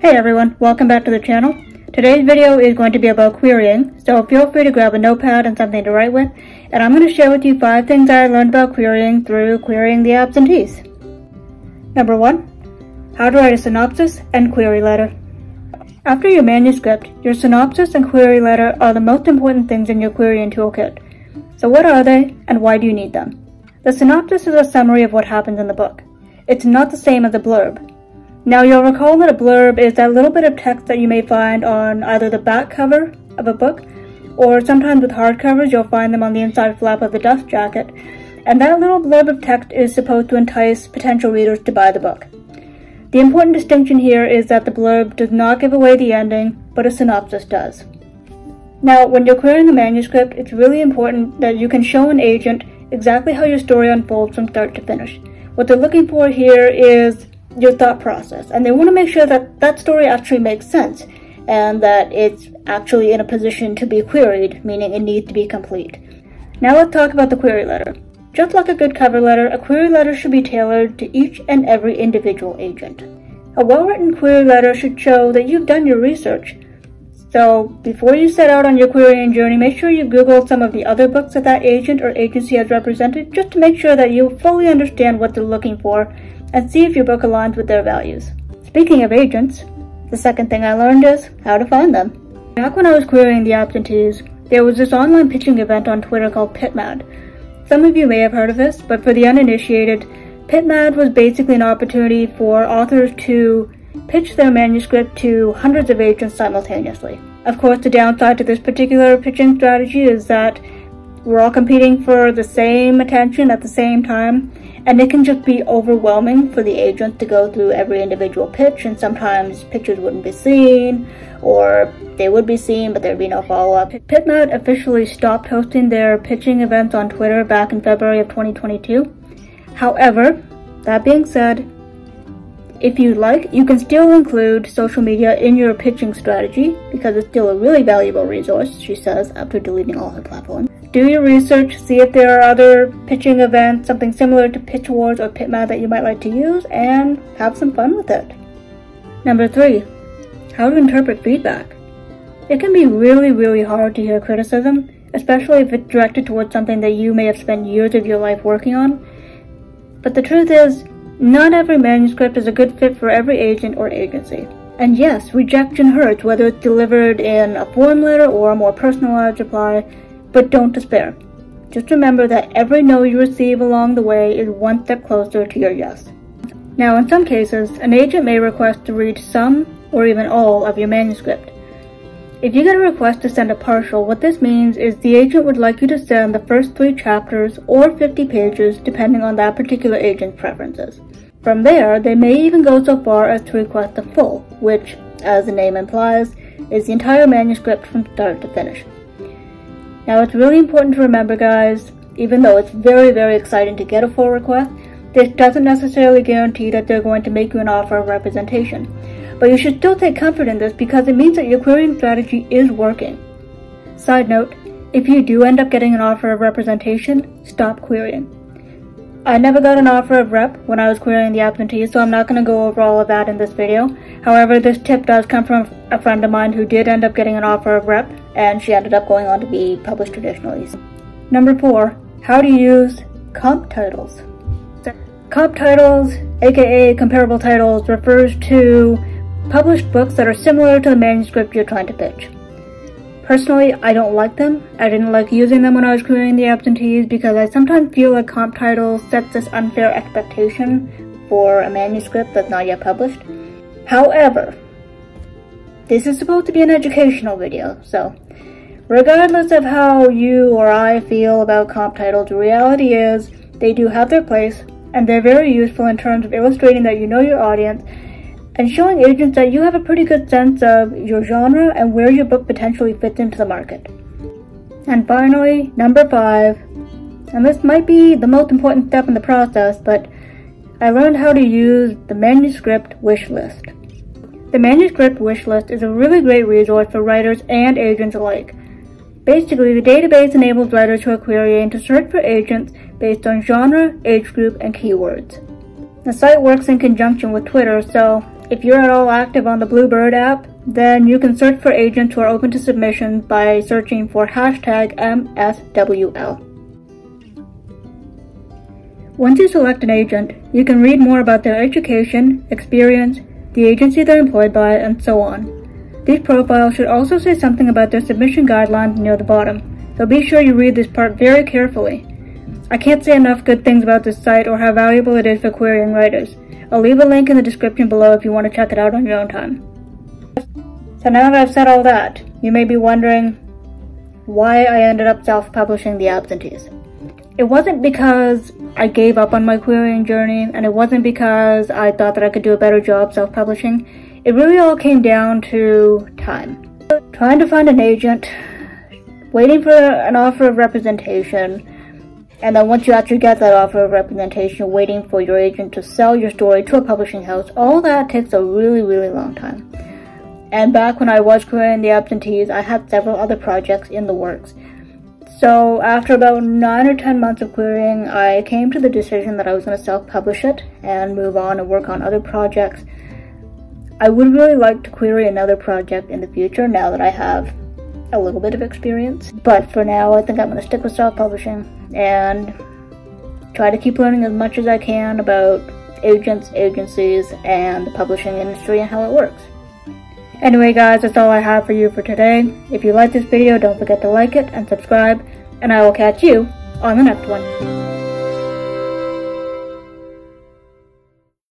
Hey everyone, welcome back to the channel. Today's video is going to be about querying, so feel free to grab a notepad and something to write with, and I'm going to share with you 5 things I learned about querying through querying the absentees. Number 1. How to write a synopsis and query letter. After your manuscript, your synopsis and query letter are the most important things in your querying toolkit. So what are they, and why do you need them? The synopsis is a summary of what happens in the book. It's not the same as a blurb. Now you'll recall that a blurb is that little bit of text that you may find on either the back cover of a book, or sometimes with hardcovers you'll find them on the inside flap of the dust jacket, and that little blurb of text is supposed to entice potential readers to buy the book. The important distinction here is that the blurb does not give away the ending, but a synopsis does. Now, when you're querying a manuscript, it's really important that you can show an agent exactly how your story unfolds from start to finish. What they're looking for here is your thought process, and they want to make sure that that story actually makes sense and that it's actually in a position to be queried, meaning it needs to be complete. Now let's talk about the query letter. Just like a good cover letter, a query letter should be tailored to each and every individual agent. A well-written query letter should show that you've done your research. So before you set out on your querying journey, make sure you Google some of the other books that that agent or agency has represented, just to make sure that you fully understand what they're looking for and see if your book aligns with their values. Speaking of agents, the second thing I learned is how to find them. Back when I was querying the absentees, there was this online pitching event on Twitter called PitMad. Some of you may have heard of this, but for the uninitiated, PitMad was basically an opportunity for authors to pitch their manuscript to hundreds of agents simultaneously. Of course, the downside to this particular pitching strategy is that we're all competing for the same attention at the same time, and it can just be overwhelming for the agent to go through every individual pitch, and sometimes pitches wouldn't be seen, or they would be seen but there'd be no follow-up. PitMad officially stopped hosting their pitching events on Twitter back in February of 2022. However, that being said, if you'd like, you can still include social media in your pitching strategy because it's still a really valuable resource, she says after deleting all her platforms. Do your research, see if there are other pitching events, something similar to Pitch Wars or PitMad that you might like to use, and have some fun with it. Number 3. How to interpret feedback. It can be really hard to hear criticism, especially if it's directed towards something that you may have spent years of your life working on. But the truth is, not every manuscript is a good fit for every agent or agency. And yes, rejection hurts, whether it's delivered in a form letter or a more personalized reply, but don't despair. Just remember that every no you receive along the way is one step closer to your yes. Now, in some cases, an agent may request to read some or even all of your manuscript. If you get a request to send a partial, what this means is the agent would like you to send the first 3 chapters or 50 pages depending on that particular agent's preferences. From there, they may even go so far as to request the full, which, as the name implies, is the entire manuscript from start to finish. Now, it's really important to remember, guys, even though it's very exciting to get a full request, this doesn't necessarily guarantee that they're going to make you an offer of representation. But you should still take comfort in this because it means that your querying strategy is working. Side note, if you do end up getting an offer of representation, stop querying. I never got an offer of rep when I was querying the absentees, so I'm not going to go over all of that in this video. However, this tip does come from a friend of mine who did end up getting an offer of rep, and she ended up going on to be published traditionally. Number 4. How to use comp titles. Comp titles, aka comparable titles, refers to published books that are similar to the manuscript you're trying to pitch. Personally, I don't like them. I didn't like using them when I was querying the absentees because I sometimes feel like comp titles sets this unfair expectation for a manuscript that's not yet published. However, this is supposed to be an educational video, so regardless of how you or I feel about comp titles, the reality is they do have their place, and they're very useful in terms of illustrating that you know your audience and showing agents that you have a pretty good sense of your genre and where your book potentially fits into the market. And finally, number 5, and this might be the most important step in the process, but I learned how to use the manuscript wish list. The manuscript wish list is a really great resource for writers and agents alike. Basically, the database enables writers who are querying to search for agents based on genre, age group, and keywords. The site works in conjunction with Twitter, so If you're at all active on the Bluebird app, then you can search for agents who are open to submission by searching for hashtag MSWL. Once you select an agent, you can read more about their education, experience, the agency they're employed by, and so on. These profiles should also say something about their submission guidelines near the bottom, so be sure you read this part very carefully. I can't say enough good things about this site or how valuable it is for querying writers. I'll leave a link in the description below if you want to check it out on your own time. So now that I've said all that, you may be wondering why I ended up self-publishing the Absentees. It wasn't because I gave up on my querying journey, and it wasn't because I thought that I could do a better job self-publishing. It really all came down to time. Trying to find an agent, waiting for an offer of representation, and then once you actually get that offer of representation, waiting for your agent to sell your story to a publishing house, all that takes a really, really long time. And back when I was querying the Absentees, I had several other projects in the works. So after about 9 or 10 months of querying, I came to the decision that I was going to self-publish it and move on and work on other projects. I would really like to query another project in the future now that I have a little bit of experience. But for now, I think I'm going to stick with self-publishing and try to keep learning as much as I can about agents, agencies, and the publishing industry and how it works. Anyway guys, that's all I have for you for today. If you like this video, don't forget to like it and subscribe, and I will catch you on the next one.